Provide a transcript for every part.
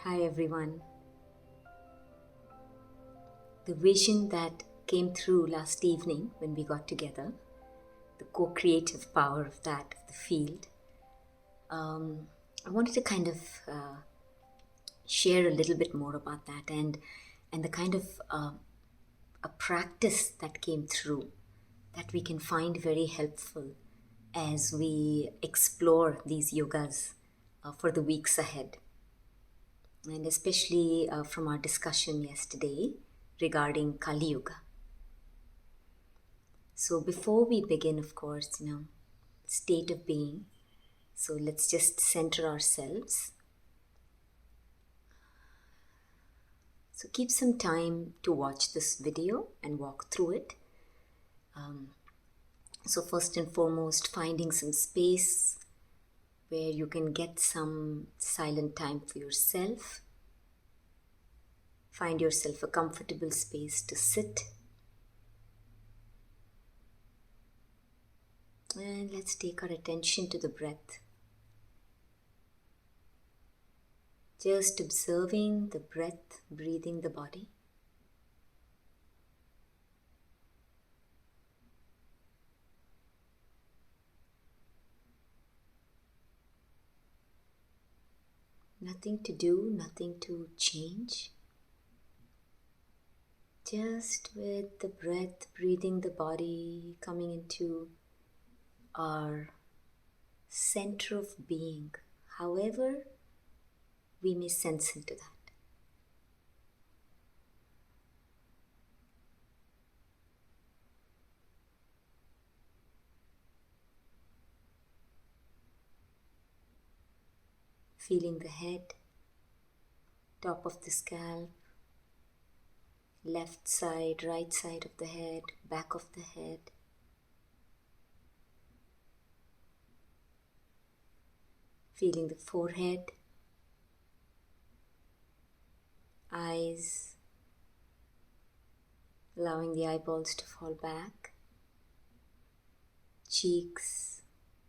Hi everyone. The vision that came through last evening when we got together, the co-creative power of that, of the field, I wanted to kind of share a little bit more about that and the kind of a practice that came through that we can find very helpful as we explore these yogas for the weeks ahead. And especially from our discussion yesterday regarding Kaliyuga. So before we begin, of course, state of being. So let's just center ourselves. So keep some time to watch this video and walk through it. So first and foremost, finding some space where you can get some silent time for yourself. Find yourself a comfortable space to sit. And let's take our attention to the breath. Just observing the breath, breathing the body. Nothing to do, nothing to change. Just with the breath, breathing the body, coming into our center of being, however we may sense into that. Feeling the head, top of the scalp, left side, right side of the head, back of the head. Feeling the forehead, eyes, allowing the eyeballs to fall back, cheeks,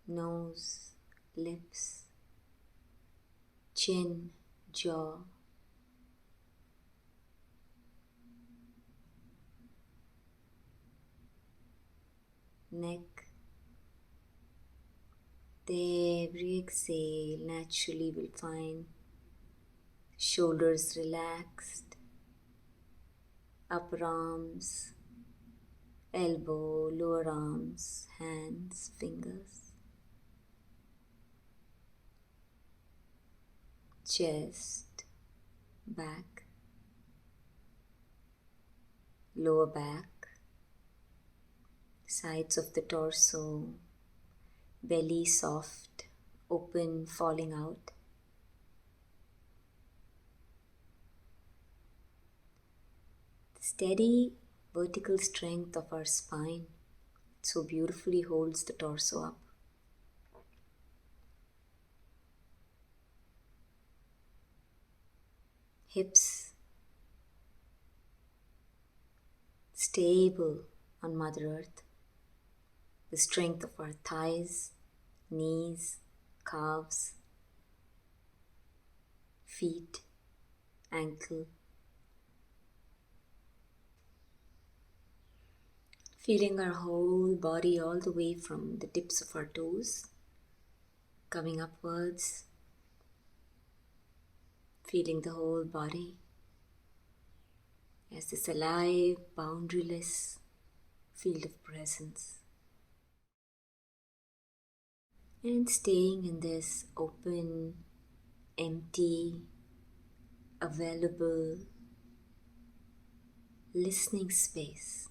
nose, lips, chin, jaw, neck. With every exhale, naturally we'll find shoulders relaxed, upper arms, elbow, lower arms, hands, fingers, chest, back, lower back, sides of the torso, belly soft, open, falling out. The steady vertical strength of our spine so beautifully holds the torso up. Hips stable on Mother Earth. The strength of our thighs, knees, calves, feet, ankle. Feeling our whole body all the way from the tips of our toes, coming upwards. Feeling the whole body as this alive, boundaryless field of presence. And staying in this open, empty, available, listening space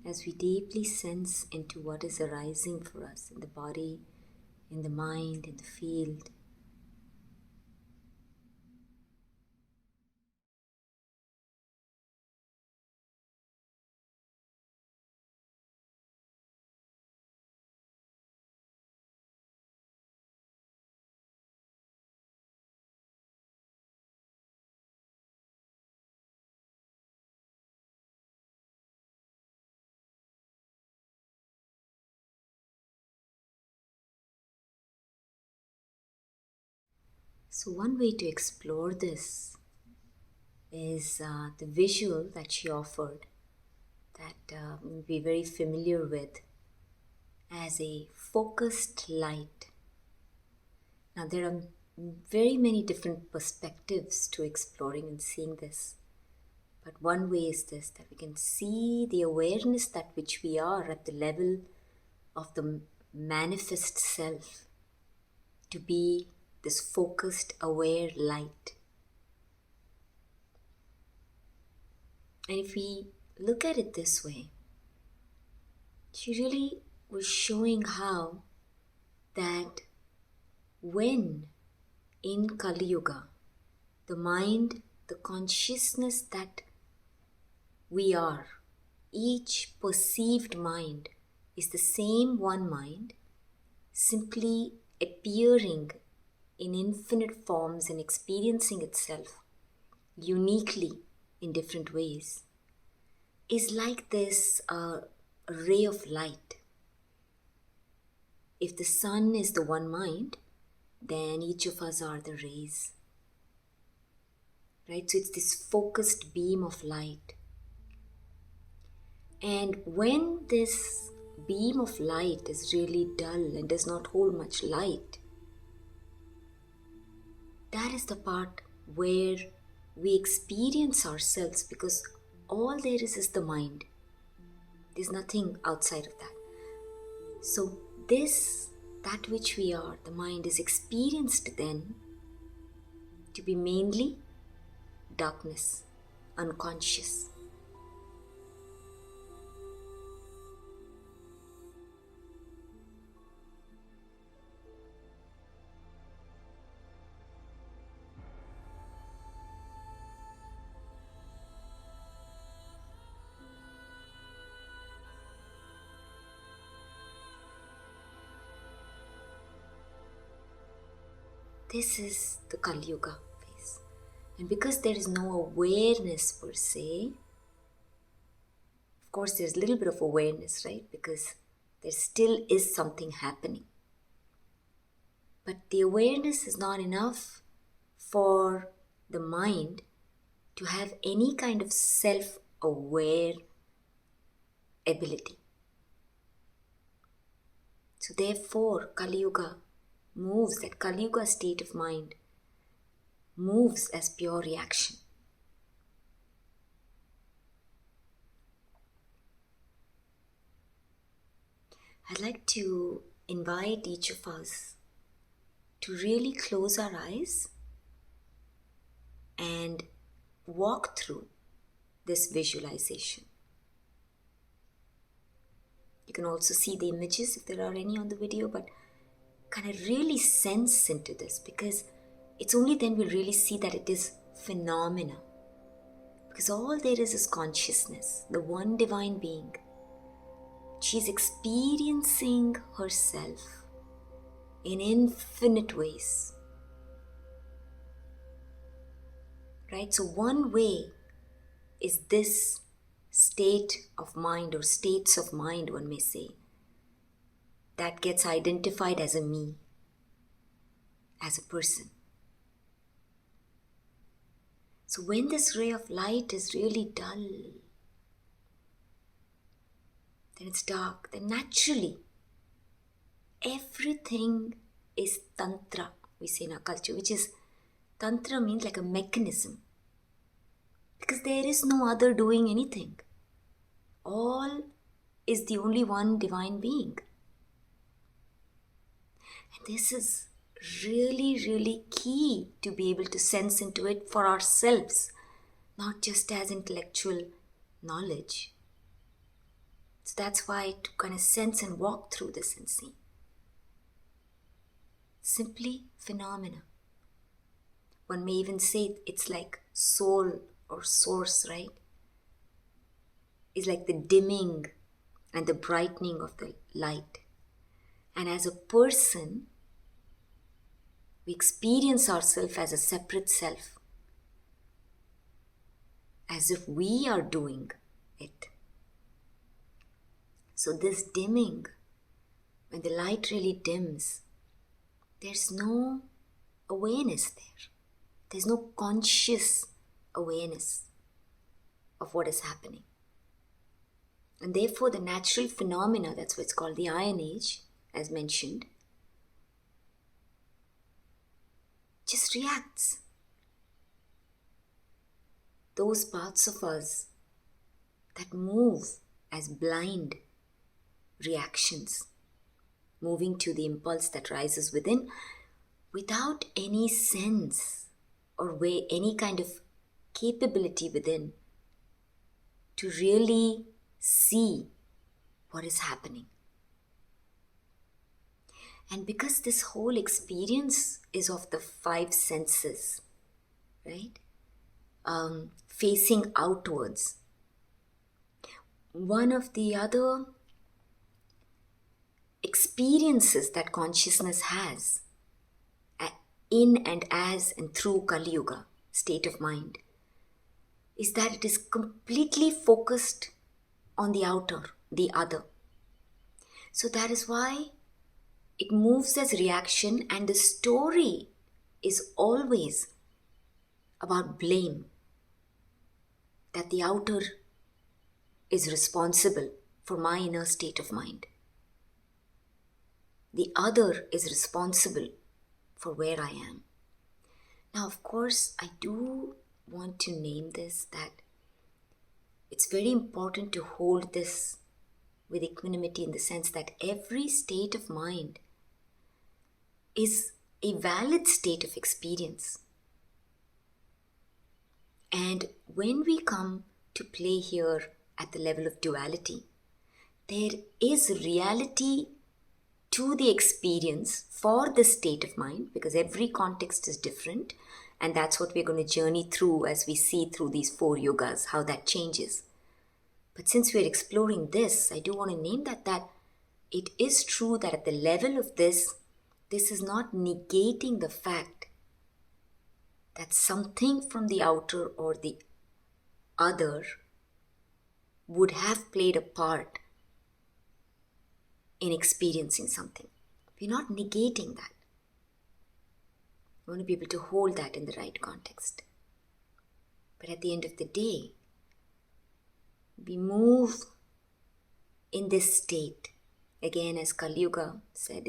as we deeply sense into what is arising for us in the body, in the mind, in the field. So one way to explore this is the visual that she offered that we'll be very familiar with as a focused light. Now there are very many different perspectives to exploring and seeing this. But one way is this, that we can see the awareness that which we are at the level of the manifest self to be this focused, aware light. And if we look at it this way, she really was showing how that when in Kaliyuga, the mind, the consciousness that we are, each perceived mind is the same one mind, simply appearing in infinite forms and experiencing itself uniquely in different ways, is like this ray of light. If the sun is the one mind, then each of us are the rays. Right? So it's this focused beam of light. And when this beam of light is really dull and does not hold much light, that is the part where we experience ourselves, because all there is the mind. There's nothing outside of that. So that which we are, the mind, is experienced then to be mainly darkness, unconscious. This is the Kaliyuga phase. And because there is no awareness per se, of course there's a little bit of awareness, right? Because there still is something happening. But the awareness is not enough for the mind to have any kind of self-aware ability. So therefore, Kaliyuga moves, that Kaliyuga state of mind moves as pure reaction. I'd like to invite each of us to really close our eyes and walk through this visualization. You can also see the images if there are any on the video, but kind of really sense into this, because it's only then we'll really see that it is phenomena. Because all there is consciousness, the one divine being. She's experiencing herself in infinite ways. Right? So one way is this state of mind, or states of mind, one may say, that gets identified as a me, as a person. So when this ray of light is really dull, then it's dark, then naturally everything is tantra, we say in our culture, which is, tantra means like a mechanism. Because there is no other doing anything. All is the only one divine being. And this is really, really key to be able to sense into it for ourselves, not just as intellectual knowledge. So that's why to kind of sense and walk through this and see. Simply phenomena. One may even say it's like soul or source, right? It's like the dimming and the brightening of the light. And as a person, we experience ourselves as a separate self, as if we are doing it. So this dimming, when the light really dims, there's no awareness there. There's no conscious awareness of what is happening. And therefore the natural phenomena, that's what's called the Iron Age, as mentioned, just reacts. Those parts of us that move as blind reactions, moving to the impulse that rises within without any sense or any kind of capability within to really see what is happening. And because this whole experience is of the five senses, right? Facing outwards. One of the other experiences that consciousness has in and as and through Kaliyuga, state of mind, is that it is completely focused on the outer, the other. So that is why it moves as reaction, and the story is always about blame. That the outer is responsible for my inner state of mind. The other is responsible for where I am. Now, of course, I do want to name this, that it's very important to hold this with equanimity, in the sense that every state of mind is a valid state of experience. And when we come to play here at the level of duality, there is reality to the experience for the state of mind, because every context is different, and that's what we're going to journey through as we see through these 4 yugas, how that changes. But since we're exploring this, I do want to name that it is true that at the level of this is not negating the fact that something from the outer or the other would have played a part in experiencing something. We're not negating that. We want to be able to hold that in the right context. But at the end of the day, we move in this state. Again, as Kaliyuga said,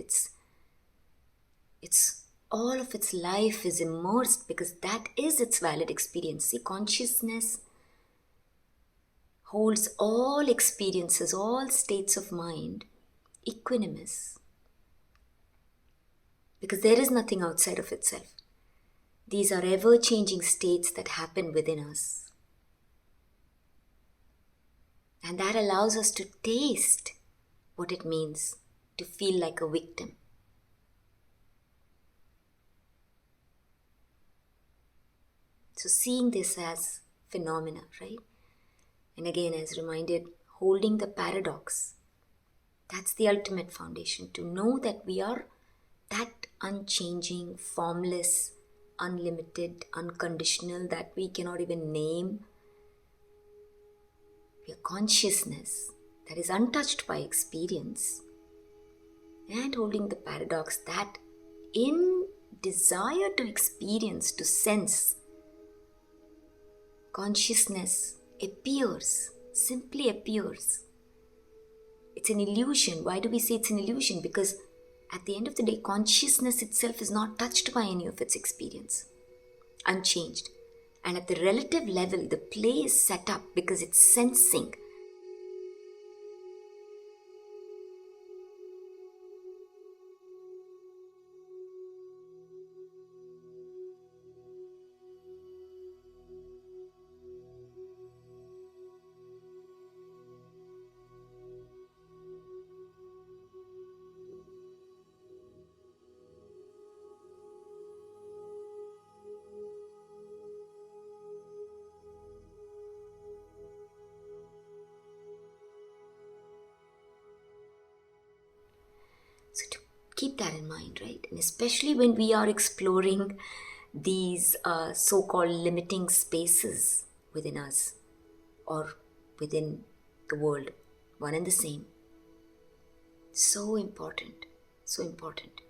it's all of its life is immersed, because that is its valid experience. See, consciousness holds all experiences, all states of mind equanimous, because there is nothing outside of itself. These are ever-changing states that happen within us. And that allows us to taste what it means to feel like a victim. So seeing this as phenomena, right? And again, as reminded, holding the paradox. That's the ultimate foundation, to know that we are that unchanging, formless, unlimited, unconditional, that we cannot even name. We are consciousness that is untouched by experience, and holding the paradox that in desire to experience, to sense, consciousness appears, simply appears. It's an illusion. Why do we say it's an illusion? Because at the end of the day, consciousness itself is not touched by any of its experience, unchanged. And at the relative level, the play is set up because it's sensing. So to keep that in mind, right? And especially when we are exploring these so-called limiting spaces within us or within the world, one and the same. So important, so important.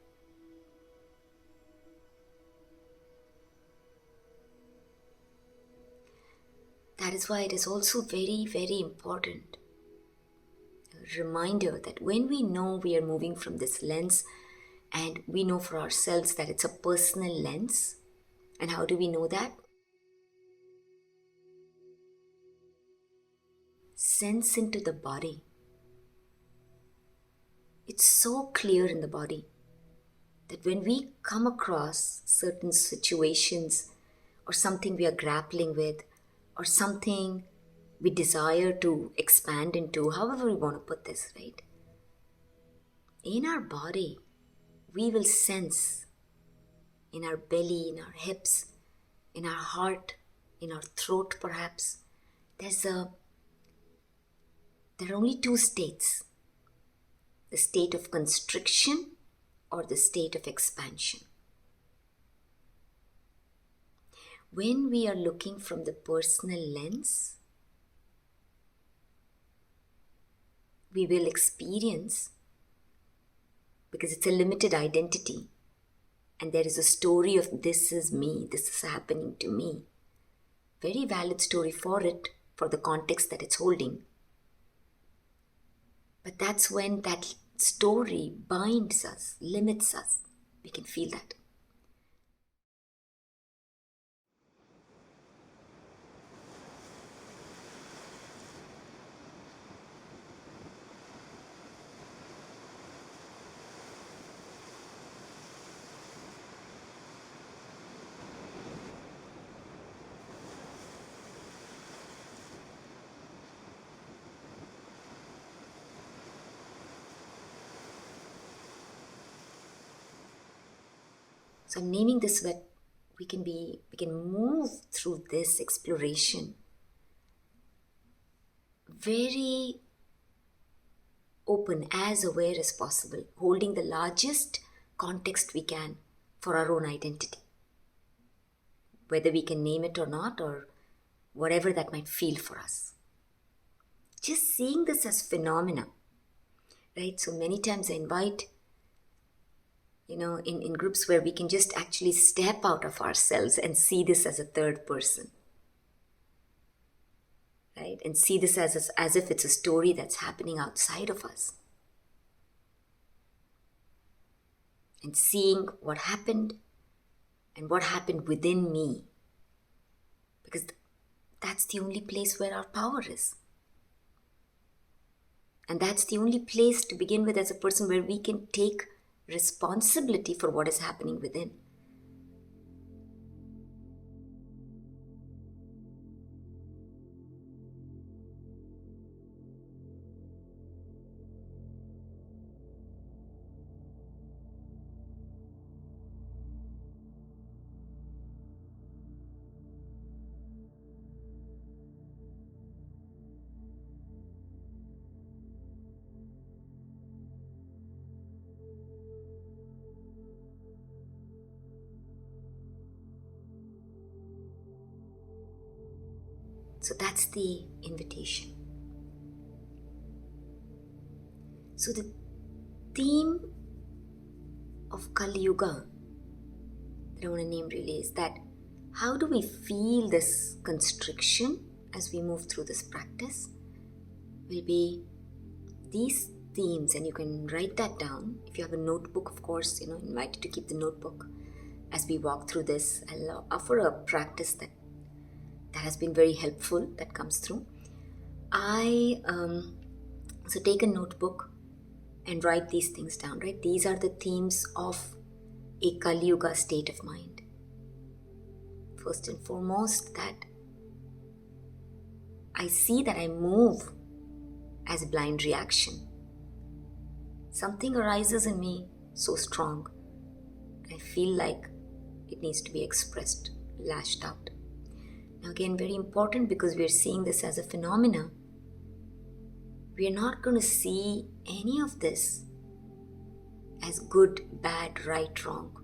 That is why it is also very, very important. A reminder that when we know we are moving from this lens, and we know for ourselves that it's a personal lens, and how do we know that? Sense into the body. It's so clear in the body that when we come across certain situations or something we are grappling with or something we desire to expand into, however we want to put this, right? In our body, we will sense in our belly, in our hips, in our heart, in our throat perhaps, there are only two states. The state of constriction or the state of expansion. When we are looking from the personal lens, we will experience, because it's a limited identity, and there is a story of this is me, this is happening to me. Very valid story for it, for the context that it's holding. But that's when that story binds us, limits us. We can feel that. So I'm naming this so that we can move through this exploration very open, as aware as possible, holding the largest context we can for our own identity. Whether we can name it or not, or whatever that might feel for us. Just seeing this as phenomena, right? So many times I invite, in groups where we can just actually step out of ourselves and see this as a third person, right? And see this as if it's a story that's happening outside of us. And seeing what happened and what happened within me. Because that's the only place where our power is. And that's the only place to begin with as a person where we can take responsibility for what is happening within. So that's the invitation. So the theme of Kaliyuga that I want to name really is that how do we feel this constriction as we move through this practice will be these themes, and you can write that down. If you have a notebook, of course, invite you to keep the notebook as we walk through this. I'll offer a practice that has been very helpful, that comes through. So take a notebook and write these things down, right? These are the themes of a Kaliyuga state of mind. First and foremost, that I see that I move as blind reaction. Something arises in me so strong. I feel like it needs to be expressed, lashed out. Now again, very important, because we are seeing this as a phenomena. We are not going to see any of this as good, bad, right, wrong.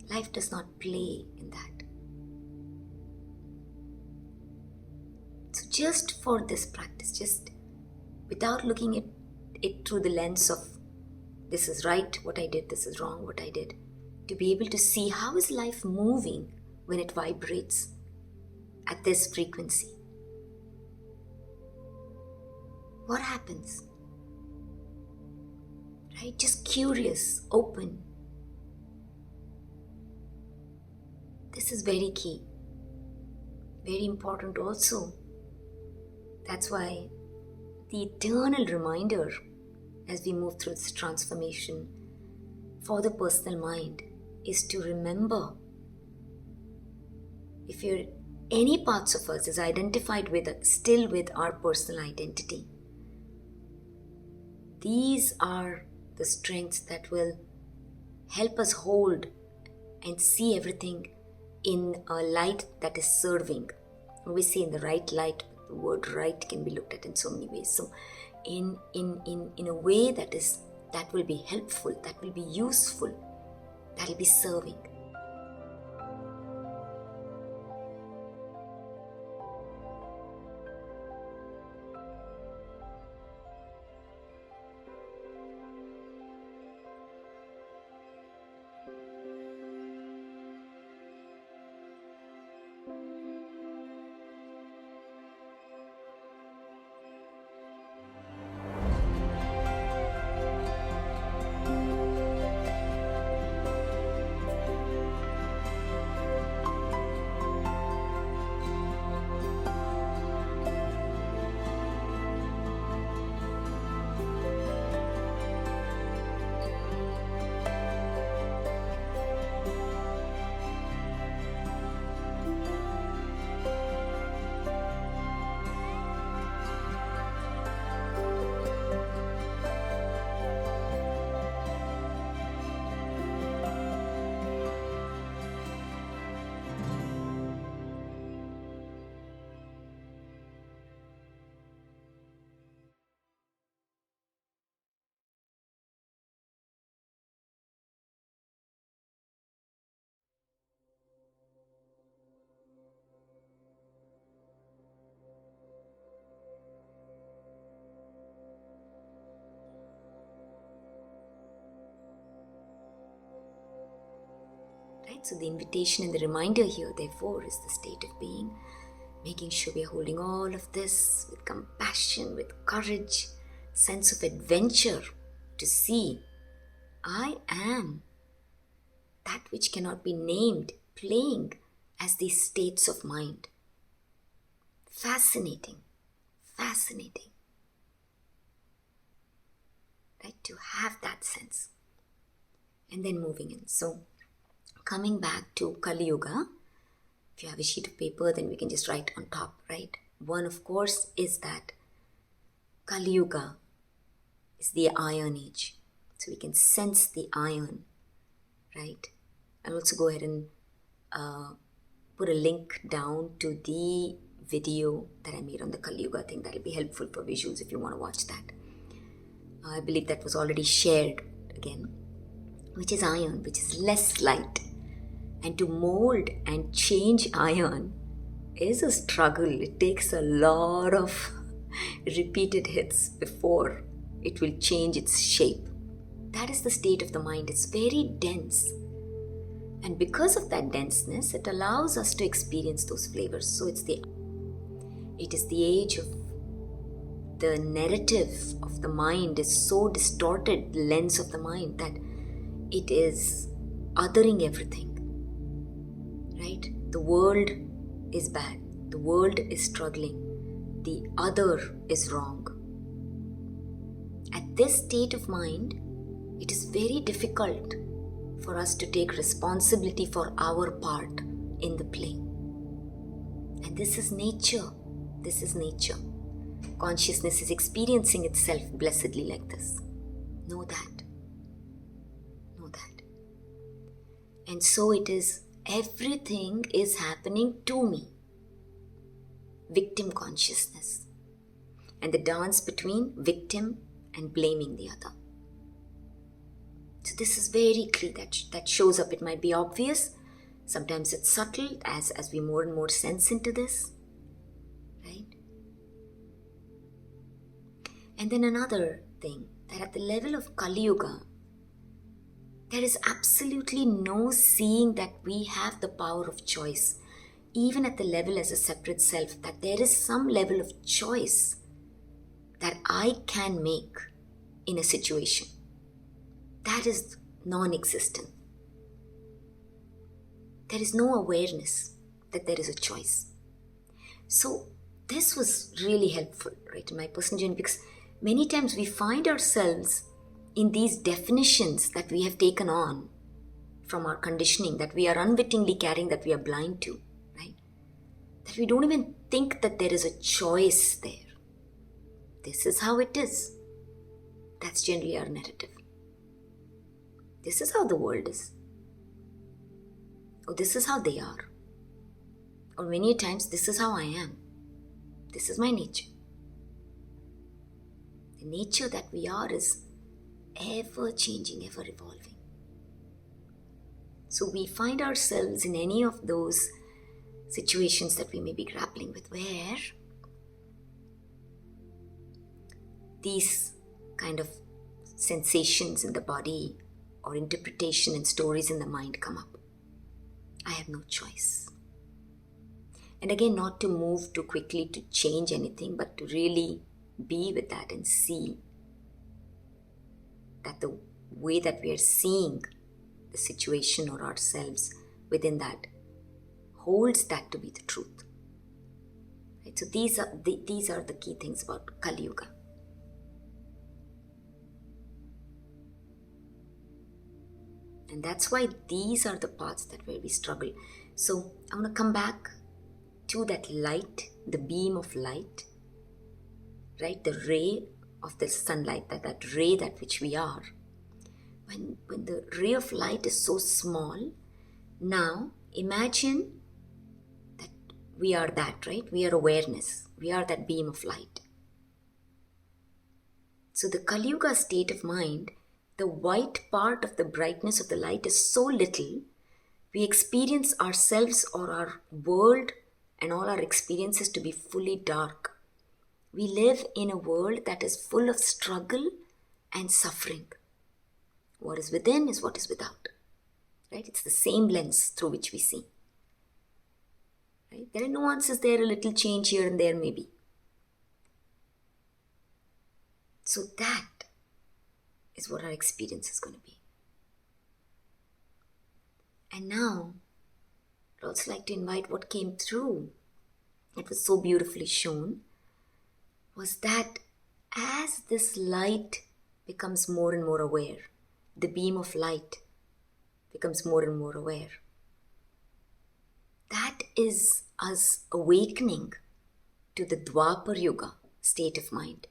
Life does not play in that. So just for this practice, just without looking at it through the lens of this is right what I did, this is wrong what I did, to be able to see how is life moving when it vibrates at this frequency. what happens? Right? Just curious, open. This is very key. Very important also. That's why the eternal reminder as we move through this transformation for the personal mind is to remember, if any parts of us is identified with, still with our personal identity, these are the strengths that will help us hold and see everything in a light that is serving. We see in the right light, the word right can be looked at in so many ways. So in a way that will be helpful, that will be useful, that will be serving. Right? So the invitation and the reminder here, therefore, is the state of being, making sure we are holding all of this with compassion, with courage, sense of adventure, to see I am that which cannot be named, playing as these states of mind. Fascinating, fascinating. Right? To have that sense. And then moving in. So, coming back to Kaliyuga, if you have a sheet of paper, then we can just write on top, right? One, of course, is that Kaliyuga is the iron age. So we can sense the iron, right? I'll also go ahead and put a link down to the video that I made on the Kaliyuga thing. That'll be helpful for visuals if you want to watch that. I believe that was already shared again, which is iron, which is less light. And to mold and change iron is a struggle. It takes a lot of repeated hits before it will change its shape. That is the state of the mind. It's very dense. And because of that denseness, it allows us to experience those flavors. So it is the age of the narrative of the mind is so distorted, the lens of the mind, that it is othering everything. Right? The world is bad. The world is struggling. The other is wrong. At this state of mind, it is very difficult for us to take responsibility for our part in the play. And this is nature. This is nature. Consciousness is experiencing itself blessedly like this. Know that. Know that. And so it is, everything is happening to me. Victim consciousness. And the dance between victim and blaming the other. So this is very clear, that shows up. It might be obvious. Sometimes it's subtle as we more and more sense into this. Right? And then another thing, that at the level of Kaliyuga, there is absolutely no seeing that we have the power of choice. Even at the level as a separate self, that there is some level of choice that I can make in a situation, that is non-existent. There is no awareness that there is a choice. So this was really helpful, right, in my personal journey, because many times we find ourselves in these definitions that we have taken on from our conditioning, that we are unwittingly carrying, that we are blind to, right? That we don't even think that there is a choice there. This is how it is. That's generally our narrative. This is how the world is. Or this is how they are. Or many times, this is how I am. This is my nature. The nature that we are is ever changing, ever evolving. So we find ourselves in any of those situations that we may be grappling with, where these kind of sensations in the body or interpretation and stories in the mind come up. I have no choice. And again, not to move too quickly to change anything, but to really be with that and see that the way that we are seeing the situation or ourselves within that holds that to be the truth. Right? So these are the key things about Kaliyuga. And that's why these are the parts that where we struggle. So I want to come back to that light, the beam of light, right? The ray of the sunlight, that ray that which we are. When the ray of light is so small, now imagine that we are that, right? We are awareness. We are that beam of light. So the Kaliyuga state of mind, the white part of the brightness of the light is so little, we experience ourselves or our world and all our experiences to be fully dark. We live in a world that is full of struggle and suffering. What is within is what is without. Right? It's the same lens through which we see. Right? There are nuances there, a little change here and there maybe. So that is what our experience is going to be. And now, I'd also like to invite what came through, it was so beautifully shown, was that as this light becomes more and more aware, the beam of light becomes more and more aware. That is us awakening to the Dwapar Yuga state of mind.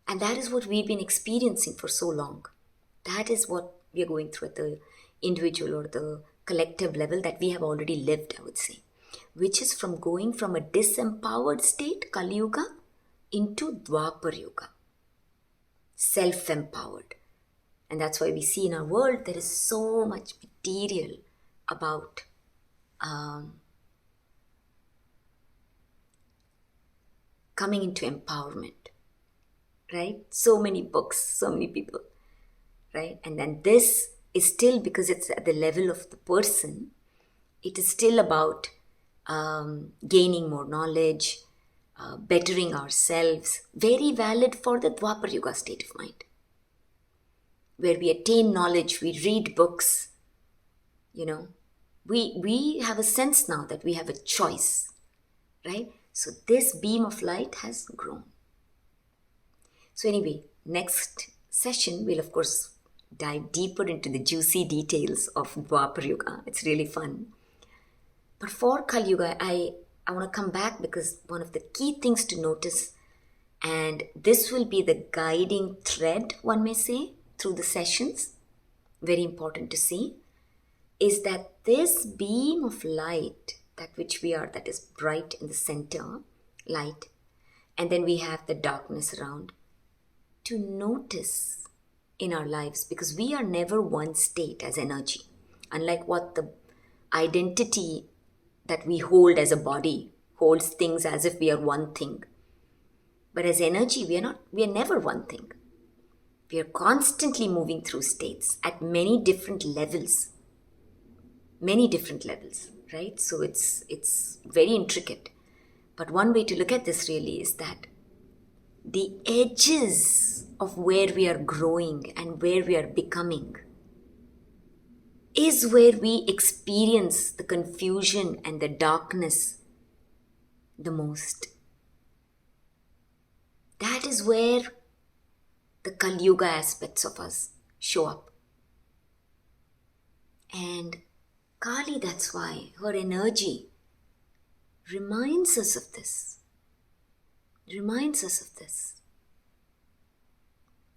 And that is what we've been experiencing for so long. That is what we are going through at the individual or the collective level that we have already lived, I would say. Which is from going from a disempowered state, Kaliyuga, into Dwapar Yuga. Self-empowered. And that's why we see in our world there is so much material about coming into empowerment, right? So many books, so many people, right? And then this is still, because it's at the level of the person, it is still about gaining more knowledge, bettering ourselves, very valid for the Dwapar Yuga state of mind, where we attain knowledge, we read books, we have a sense now that we have a choice, right? So this beam of light has grown. So anyway, next session we'll of course dive deeper into the juicy details of Dwapar Yuga. It's really fun. But for Kali Yuga, I want to come back because one of the key things to notice, and this will be the guiding thread, one may say, through the sessions, very important to see, is that this beam of light, that which we are, that is bright in the center, light, and then we have the darkness around, to notice in our lives, because we are never one state as energy, unlike what the identity that we hold as a body holds things as if we are one thing. But as energy, we are never one thing. We are constantly moving through states at many different levels, right? So it's very intricate. But one way to look at this really is that the edges of where we are growing and where we are becoming is where we experience the confusion and the darkness the most. That is where the Kaliyuga aspects of us show up. And Kali, that's why her energy reminds us of this.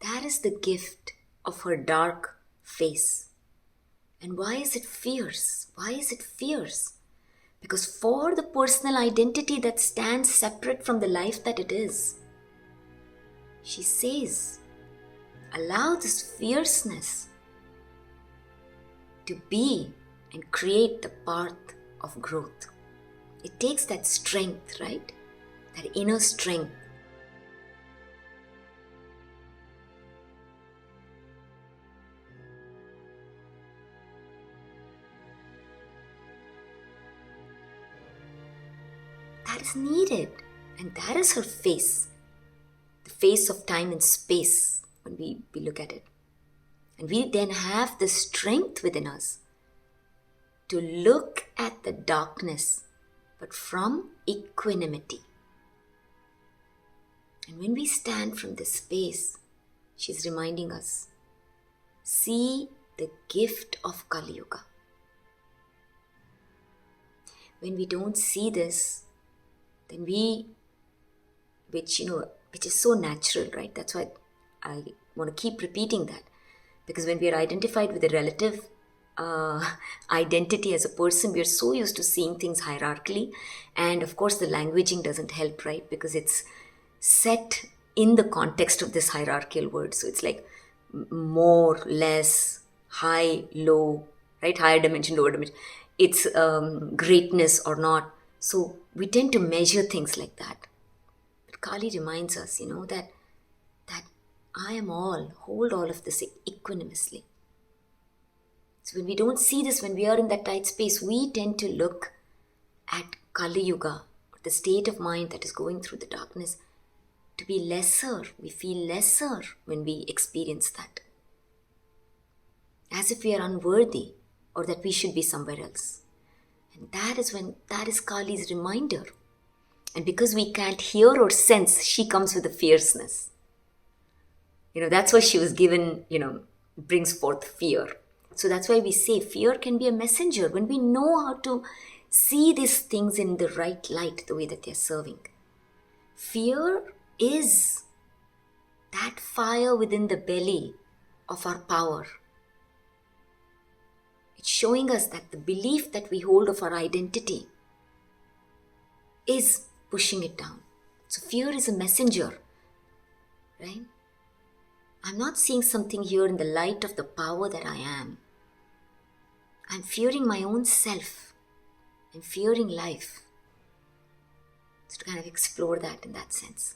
That is the gift of her dark face. And why is it fierce? Because for the personal identity that stands separate from the life that it is, she says, allow this fierceness to be and create the path of growth. It takes that strength, right? That inner strength. That is needed. And that is her face. The face of time and space when we look at it. And we then have the strength within us to look at the darkness, but from equanimity. And when we stand from this space, she's reminding us, see the gift of Kaliyuga. When we don't see this, then which is so natural, right? That's why I want to keep repeating that. Because when we are identified with a relative identity as a person, we are so used to seeing things hierarchically. And of course, the languaging doesn't help, right? Because it's set in the context of this hierarchical word. So it's like more, less, high, low, right? Higher dimension, lower dimension. It's greatness or not. So we tend to measure things like that. But Kali reminds us, that I am all, hold all of this equanimously. So when we don't see this, when we are in that tight space, we tend to look at Kaliyuga, the state of mind that is going through the darkness, to be lesser. We feel lesser when we experience that. As if we are unworthy or that we should be somewhere else. And that is Kali's reminder. And because we can't hear or sense, she comes with a fierceness. That's why she was given, brings forth fear. So that's why we say fear can be a messenger when we know how to see these things in the right light, the way that they're serving. Fear is that fire within the belly of our power. It's showing us that the belief that we hold of our identity is pushing it down. So fear is a messenger, right? I'm not seeing something here in the light of the power that I am. I'm fearing my own self. I'm fearing life. So to kind of explore that in that sense.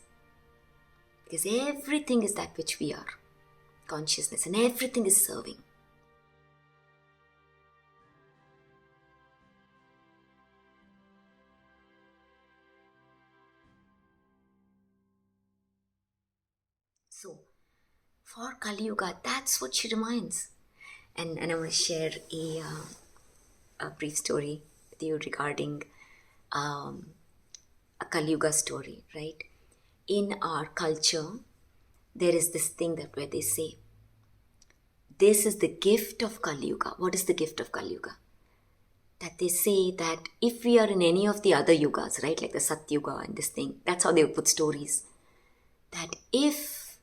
Because everything is that which we are. Consciousness, and everything is serving. So, for Kaliyuga, that's what she reminds. And I want to share a brief story with you regarding a Kaliyuga story, right? In our culture, there is this thing where they say, this is the gift of Kaliyuga. What is the gift of Kaliyuga? That they say that if we are in any of the other yugas, right, like the Satyuga and this thing, that's how they would put stories. That if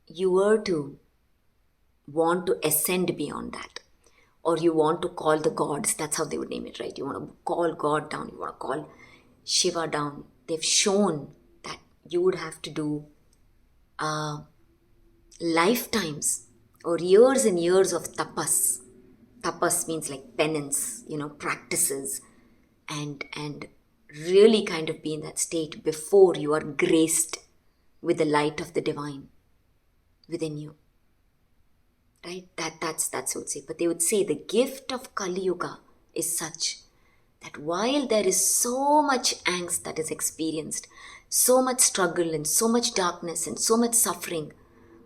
you were to want to ascend beyond that, or you want to call the gods, that's how they would name it, right? You want to call God down, you want to call Shiva down. They've shown that you would have to do lifetimes or years and years of tapas. Tapas means like penance, practices, and really kind of be in that state before you are graced with the light of the divine within you. Right? That's what they would say. But they would say the gift of Kaliyuga is such that while there is so much angst that is experienced, so much struggle and so much darkness and so much suffering,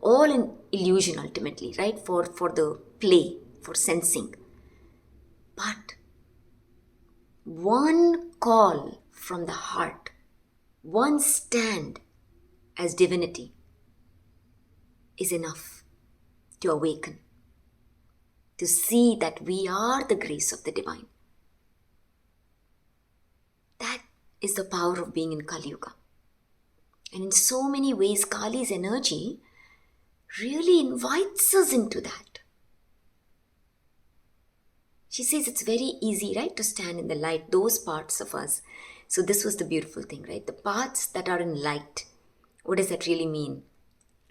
all an illusion ultimately, right? For the play, for sensing. But one call from the heart, one stand as divinity is enough to awaken, to see that we are the grace of the divine. That is the power of being in Kaliyuga. And in so many ways, Kali's energy really invites us into that. She says it's very easy, right, to stand in the light, those parts of us. So this was the beautiful thing, right? The parts that are in light. What does that really mean?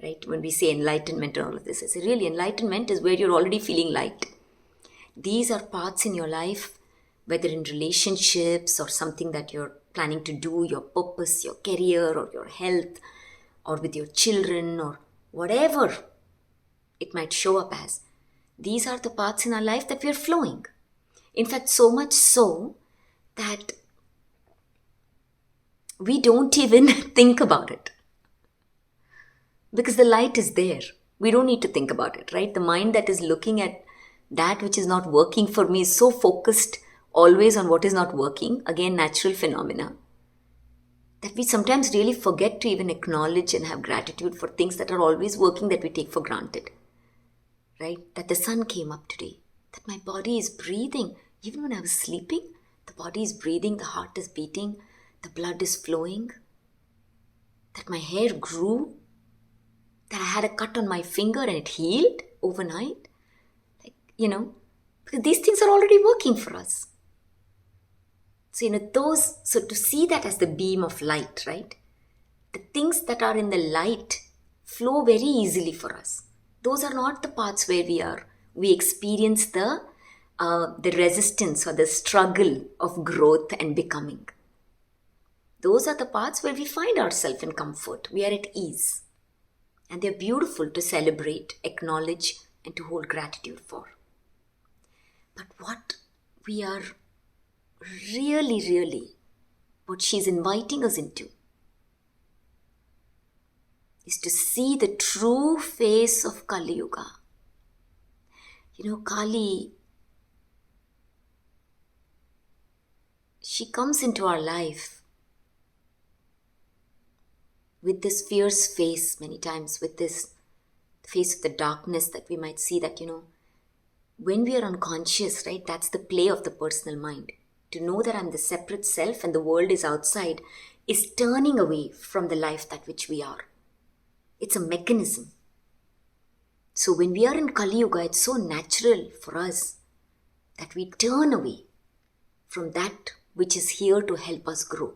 Right? When we say enlightenment and all of this, it's really enlightenment is where you're already feeling light. These are parts in your life, whether in relationships or something that you're planning to do, your purpose, your career or your health, or with your children or whatever it might show up as. These are the parts in our life that we're flowing. In fact, so much so that we don't even think about it. Because the light is there. We don't need to think about it, right? The mind that is looking at that which is not working for me is so focused always on what is not working, again, natural phenomena, that we sometimes really forget to even acknowledge and have gratitude for things that are always working that we take for granted, right? That the sun came up today, that my body is breathing. Even when I was sleeping, the body is breathing, the heart is beating, the blood is flowing, that my hair grew, that I had a cut on my finger and it healed overnight. Because these things are already working for us. So, so to see that as the beam of light, right? The things that are in the light flow very easily for us. Those are not the parts where we experience the resistance or the struggle of growth and becoming. Those are the parts where we find ourselves in comfort. We are at ease. And they're beautiful to celebrate, acknowledge, and to hold gratitude for. But what we are really, what she's inviting us into is to see the true face of Kaliyuga. Kali, she comes into our life with this fierce face many times, with this face of the darkness that we might see that, when we are unconscious, right, that's the play of the personal mind. To know that I'm the separate self and the world is outside is turning away from the life that which we are. It's a mechanism. So when we are in Kaliyuga, it's so natural for us that we turn away from that which is here to help us grow,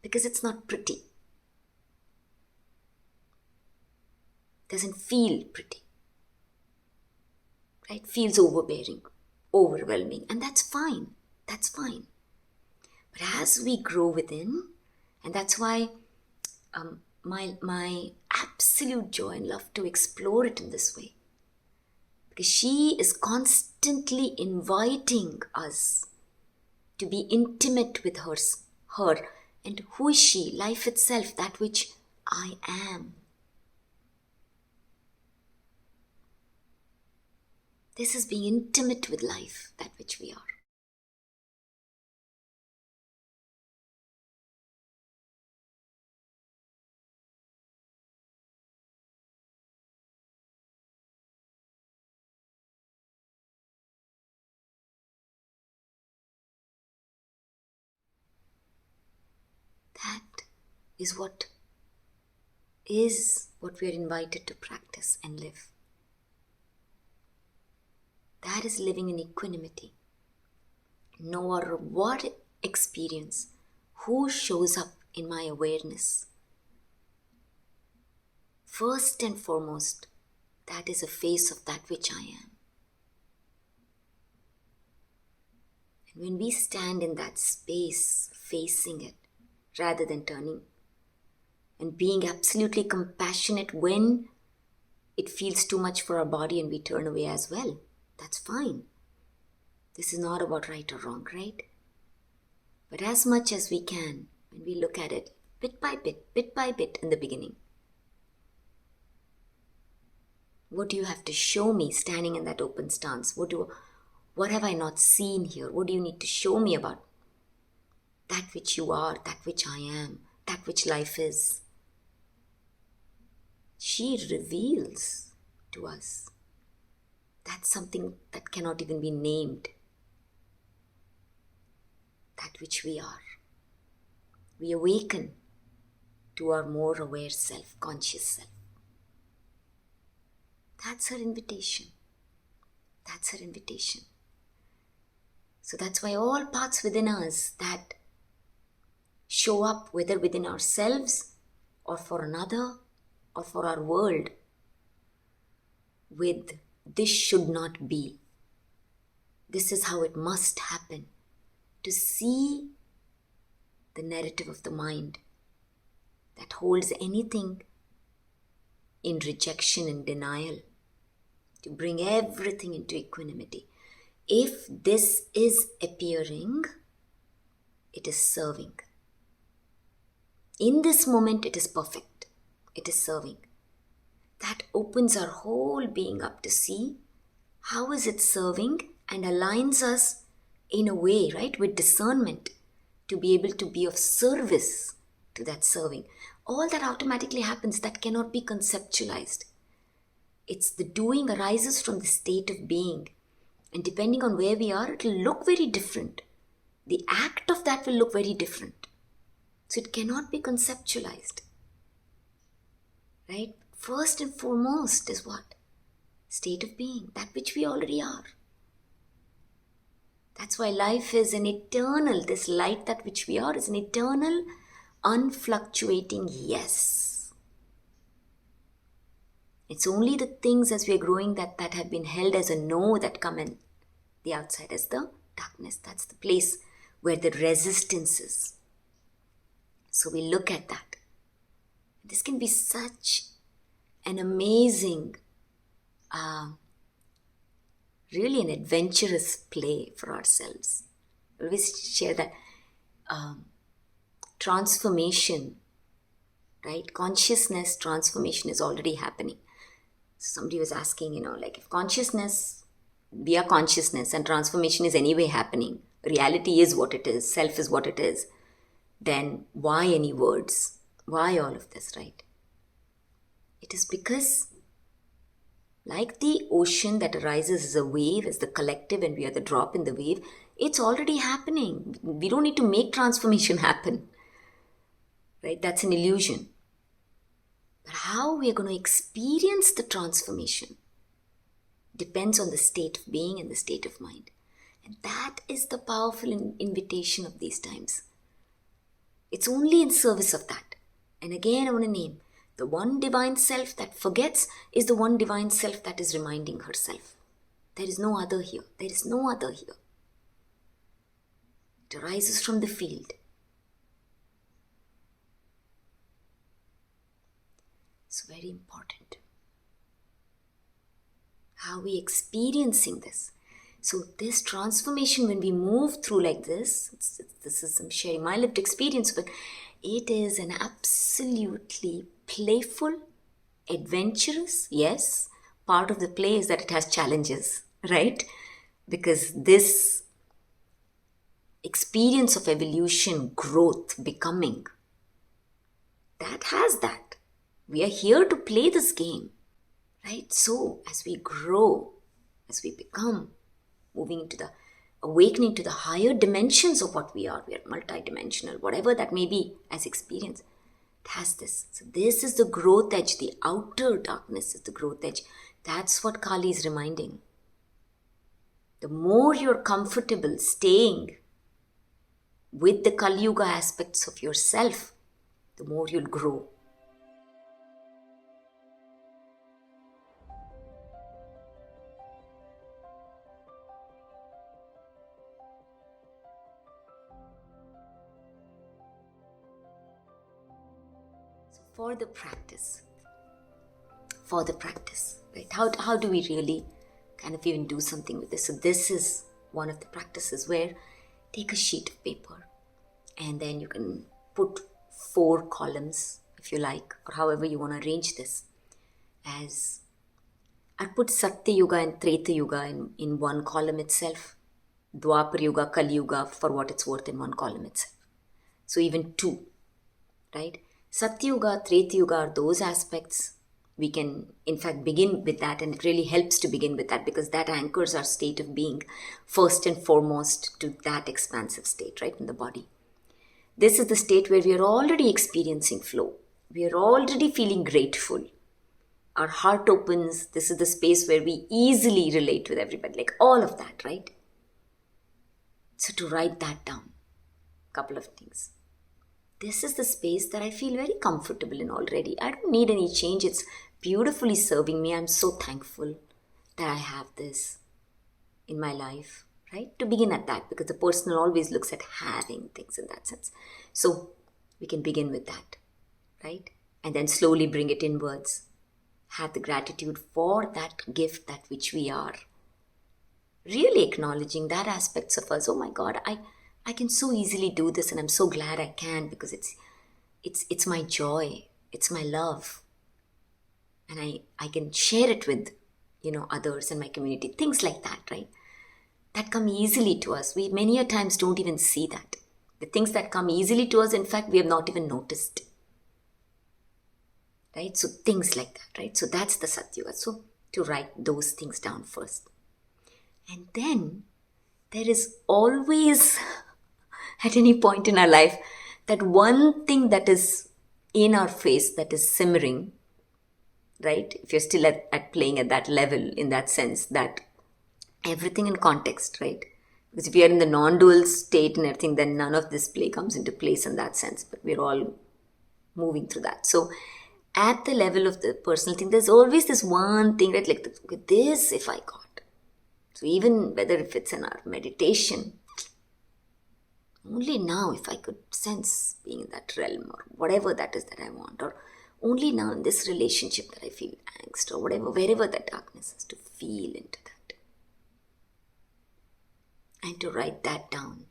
because it's not pretty. Doesn't feel pretty, right? Feels overbearing, overwhelming, and that's fine. That's fine. But as we grow within, and that's why my absolute joy and love to explore it in this way, because she is constantly inviting us to be intimate with her, and who is she? Life itself, that which I am. This is being intimate with life, that which we are. That is what we are invited to practice and live. That is living in equanimity. No matter what experience, who shows up in my awareness. First and foremost, that is a face of that which I am. And when we stand in that space, facing it, rather than turning, and being absolutely compassionate when it feels too much for our body and we turn away as well, that's fine. This is not about right or wrong, right? But as much as we can, when we look at it, bit by bit in the beginning. What do you have to show me standing in that open stance? What have I not seen here? What do you need to show me about that which you are, that which I am, that which life is? She reveals to us. That's something that cannot even be named. That which we are. We awaken to our more aware self, conscious self. That's her invitation. That's her invitation. So that's why all parts within us that show up, whether within ourselves or for another or for our world, with this should not be. This is how it must happen. To see the narrative of the mind that holds anything in rejection and denial, to bring everything into equanimity. If this is appearing, it is serving. In this moment, it is perfect. It is serving. That opens our whole being up to see how is it serving, and aligns us in a way, right, with discernment, to be able to be of service to that serving. All that automatically happens, that cannot be conceptualized. It's the doing arises from the state of being. And depending on where we are, it will look very different. The act of that will look very different. So it cannot be conceptualized. Right? First and foremost is what? State of being, that which we already are. That's why life is an eternal, this light that which we are is an eternal, unfluctuating yes. It's only the things as we are growing that have been held as a no that come in the outside as the darkness. That's the place where the resistance is. So we look at that. This can be such an amazing, really an adventurous play for ourselves. We always share that transformation, right? Consciousness transformation is already happening. Somebody was asking, like if consciousness, we are consciousness and transformation is anyway happening, reality is what it is, self is what it is, then why any words? Why all of this, right? It is because like the ocean that arises as a wave, as the collective, and we are the drop in the wave, it's already happening. We don't need to make transformation happen, right? That's an illusion. But how we are going to experience the transformation depends on the state of being and the state of mind. And that is the powerful invitation of these times. It's only in service of that. And again, I want to name the one divine self that forgets is the one divine self that is reminding herself. There is no other here. There is no other here. It arises from the field. It's very important. How are we experiencing this? So this transformation, when we move through like this I'm sharing my lived experience of it. It is an absolutely playful, adventurous, yes. Part of the play is that it has challenges, right? Because this experience of evolution, growth, becoming, that has that. We are here to play this game, right? So as we grow, as we become, moving into the awakening to the higher dimensions of what we are multidimensional, whatever that may be as experience, it has this. So this is the growth edge, the outer darkness is the growth edge. That's what Kali is reminding. The more you're comfortable staying with the Kaliyuga aspects of yourself, the more you'll grow. For the practice, right? How do we really kind of even do something with this? So this is one of the practices where take a sheet of paper and then you can put 4 columns, if you like, or however you want to arrange this. As I'd put Satya Yuga and Treta Yuga in one column itself. Dwapar Yuga, Kaliyuga, for what it's worth, in one column itself. So even 2, right? Satya Yuga, Treta Yuga are those aspects. We can, in fact, begin with that, and it really helps to begin with that because that anchors our state of being first and foremost to that expansive state, right, in the body. This is the state where we are already experiencing flow. We are already feeling grateful. Our heart opens. This is the space where we easily relate with everybody, like all of that, right? So to write that down, couple of things. This is the space that I feel very comfortable in already. I don't need any change. It's beautifully serving me. I'm so thankful that I have this in my life, right? To begin at that, because the personal always looks at having things in that sense. So we can begin with that, right? And then slowly bring it inwards. Have the gratitude for that gift, that which we are. Really acknowledging that aspects of us. Oh my God, I can so easily do this, and I'm so glad I can, because it's my joy, it's my love, and I can share it with others in my community. Things like that, right? That come easily to us. We many a times don't even see that. The things that come easily to us, in fact, we have not even noticed. Right? So things like that, right? So that's the Satyuga. So to write those things down first. And then there is always, at any point in our life, that one thing that is in our face, that is simmering, right? If you're still at playing at that level, in that sense, that everything in context, right? Because if we are in the non-dual state and everything, then none of this play comes into place in that sense. But we're all moving through that. So at the level of the personal thing, there's always this one thing, right? Like, this if I got. So even whether if it's in our meditation, only now if I could sense being in that realm, or whatever that is that I want, or only now in this relationship that I feel angst, or whatever, wherever that darkness is, to feel into that. And to write that down.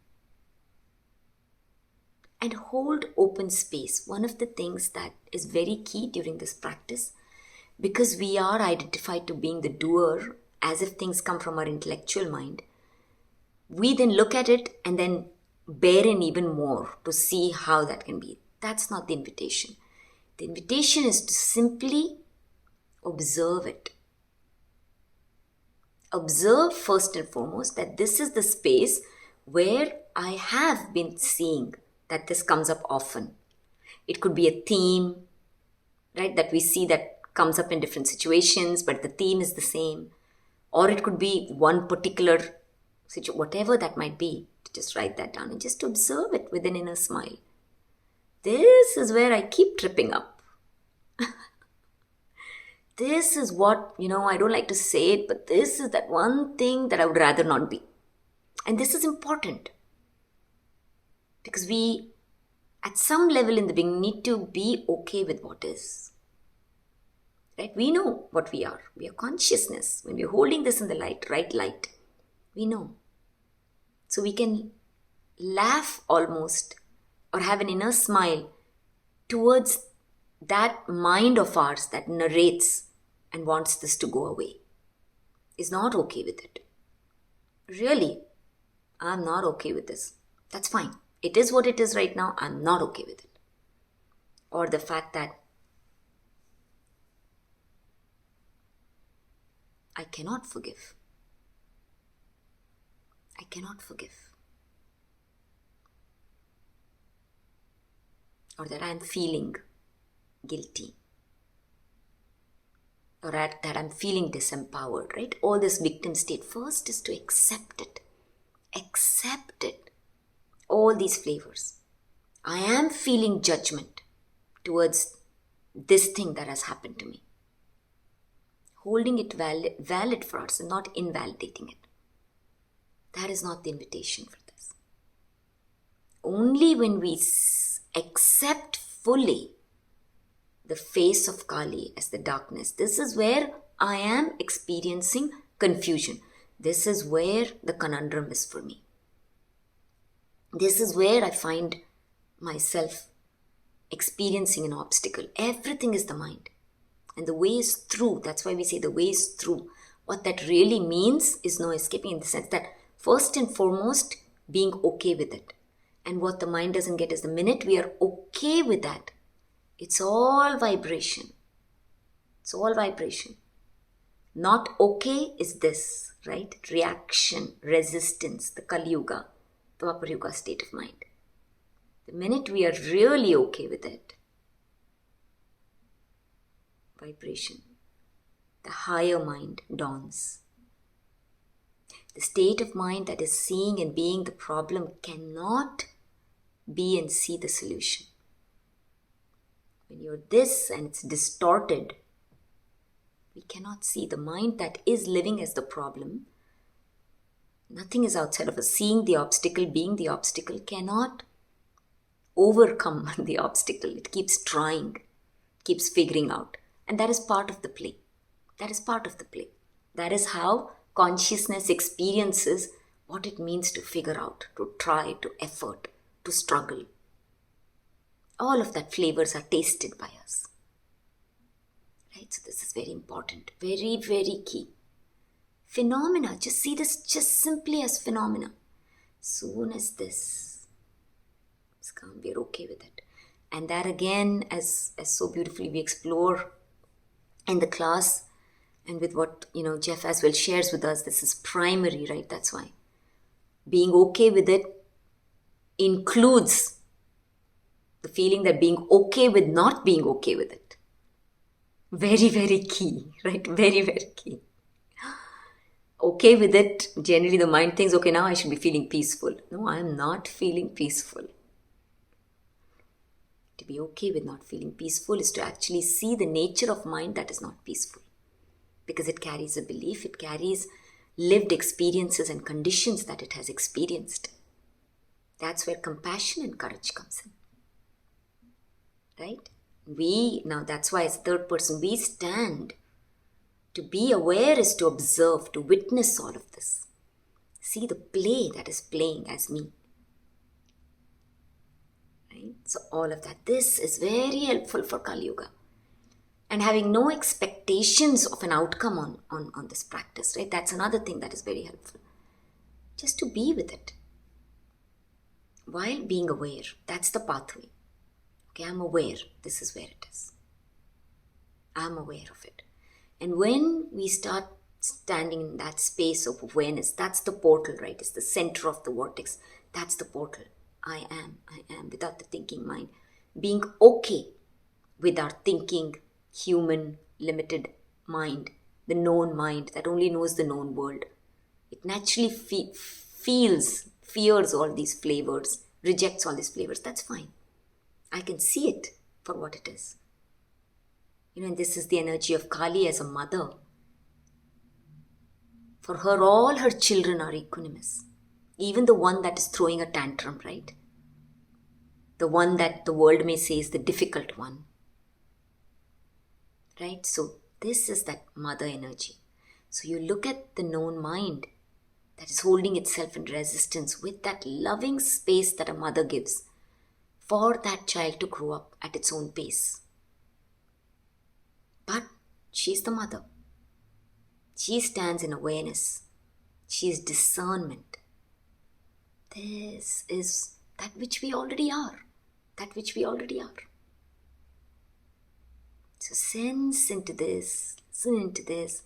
And hold open space. One of the things that is very key during this practice, because we are identified to being the doer, as if things come from our intellectual mind, we then look at it and then bear in even more to see how that can be. That's not the invitation. The invitation is to simply observe it. Observe first and foremost that this is the space where I have been seeing that this comes up often. It could be a theme, right, that we see that comes up in different situations, but the theme is the same. Or it could be one particular situation, whatever that might be, to just write that down and just observe it with an inner smile. This is where I keep tripping up. This is what, I don't like to say it, but this is that one thing that I would rather not be. And this is important. Because we, at some level in the beginning, need to be okay with what is. Right? We know what we are. We are consciousness. When we are holding this in the light, right light, we know. So we can laugh almost, or have an inner smile towards that mind of ours that narrates and wants this to go away. Is not okay with it. Really, I'm not okay with this. That's fine. It is what it is right now. I'm not okay with it. Or the fact that I cannot forgive. I cannot forgive. Or that I am feeling guilty. Or that I'm feeling disempowered, right? All this victim state. First is to accept it. Accept it. All these flavors. I am feeling judgment towards this thing that has happened to me. Holding it valid for us and not invalidating it. That is not the invitation for this. Only when we accept fully the face of Kali as the darkness, this is where I am experiencing confusion. This is where the conundrum is for me. This is where I find myself experiencing an obstacle. Everything is the mind. And the way is through. That's why we say the way is through. What that really means is no escaping, in the sense that first and foremost, being okay with it. And what the mind doesn't get is the minute we are okay with that, it's all vibration. It's all vibration. Not okay is this, right? Reaction, resistance, the Kaliyuga, the Upper Yuga state of mind. The minute we are really okay with it, vibration, the higher mind dawns. The state of mind that is seeing and being the problem cannot be and see the solution. When you're this and it's distorted, we cannot see the mind that is living as the problem. Nothing is outside of us. Seeing the obstacle, being the obstacle, cannot overcome the obstacle. It keeps trying, keeps figuring out. And that is part of the play. That is part of the play. That is how consciousness experiences what it means to figure out, to try, to effort, to struggle. All of that flavors are tasted by us. Right? So this is very important, very, very key. Phenomena, just see this just simply as phenomena. Soon as this is calm, we are okay with it. And that again, as so beautifully we explore in the class, and with what, Jeff as well shares with us, this is primary, right? That's why. Being okay with it includes the feeling that being okay with not being okay with it. Very, very key, right? Very, very key. Okay with it, generally the mind thinks, okay, now I should be feeling peaceful. No, I am not feeling peaceful. To be okay with not feeling peaceful is to actually see the nature of mind that is not peaceful. Because it carries a belief, it carries lived experiences and conditions that it has experienced. That's where compassion and courage comes in. Right? Now that's why as third person, we stand. To be aware is to observe, to witness all of this. See the play that is playing as me. Right? So all of that. This is very helpful for Kaliyuga. And having no expectations of an outcome on this practice, right? That's another thing that is very helpful. Just to be with it. While being aware, that's the pathway. Okay, I'm aware. This is where it is. I'm aware of it. And when we start standing in that space of awareness, that's the portal, right? It's the center of the vortex. That's the portal. I am, without the thinking mind. Being okay with our thinking, human, limited mind, the known mind that only knows the known world. It naturally fears all these flavors, rejects all these flavors. That's fine. I can see it for what it is. And this is the energy of Kali as a mother. For her, all her children are equanimous. Even the one that is throwing a tantrum, right? The one that the world may say is the difficult one. Right? So this is that mother energy. So you look at the known mind that is holding itself in resistance with that loving space that a mother gives for that child to grow up at its own pace. But she's the mother. She stands in awareness. She is discernment. This is that which we already are. That which we already are. So sense into this, listen into this,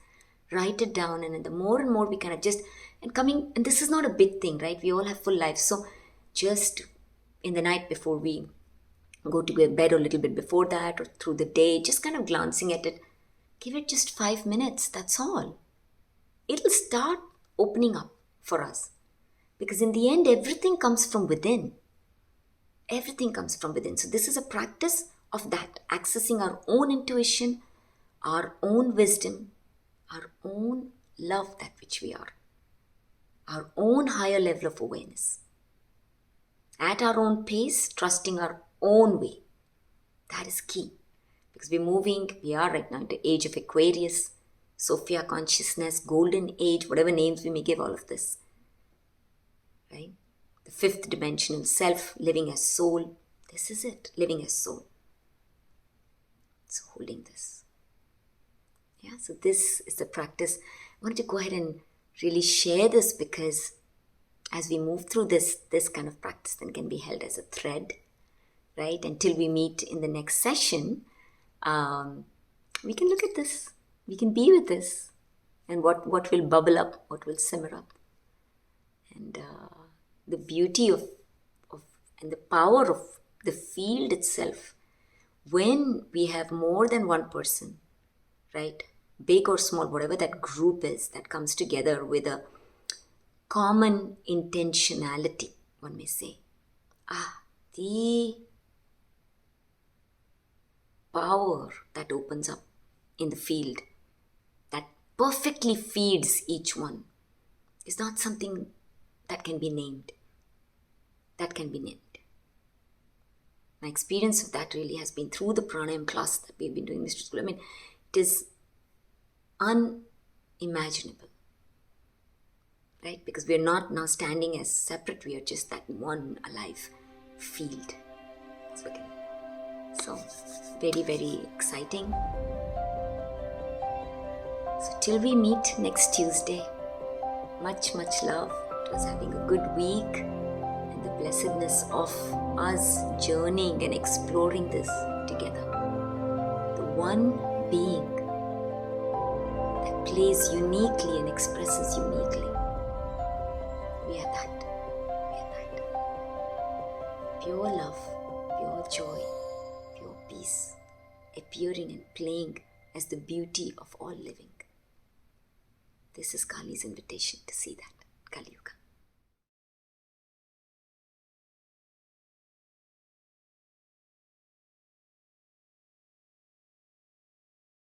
write it down, and the more and more we kind of and this is not a big thing, right? We all have full lives. So just in the night before we go to bed or a little bit before that or through the day, just kind of glancing at it, give it just 5 minutes, that's all. It'll start opening up for us. Because in the end, everything comes from within. Everything comes from within. So this is a practice of that, accessing our own intuition, our own wisdom, our own love, that which we are, our own higher level of awareness. At our own pace, trusting our own way. That is key. Because we are right now in the age of Aquarius, Sophia consciousness, golden age, whatever names we may give all of this. Right? The fifth dimensional self, living as soul. This is it, living as soul. So holding this. Yeah, so this is the practice. I wanted to go ahead and really share this because as we move through this kind of practice then can be held as a thread, right? Until we meet in the next session, we can look at this. We can be with this. And what will bubble up, what will simmer up. And the beauty of and the power of the field itself, when we have more than one person, right? Big or small, whatever that group is that comes together with a common intentionality, one may say. The power that opens up in the field that perfectly feeds each one is not something that can be named. That can be named. My experience of that really has been through the pranayam class that we've been doing, Mr. School. I mean, it is unimaginable, right? Because we're not now standing as separate, we are just that one alive field. So, very, very exciting. So, till we meet next Tuesday, much, much love. It was having a good week. The blessedness of us journeying and exploring this together. The one being that plays uniquely and expresses uniquely. We are that. We are that. Pure love, pure joy, pure peace, appearing and playing as the beauty of all living. This is Kali's invitation to see that. Kaliyuga.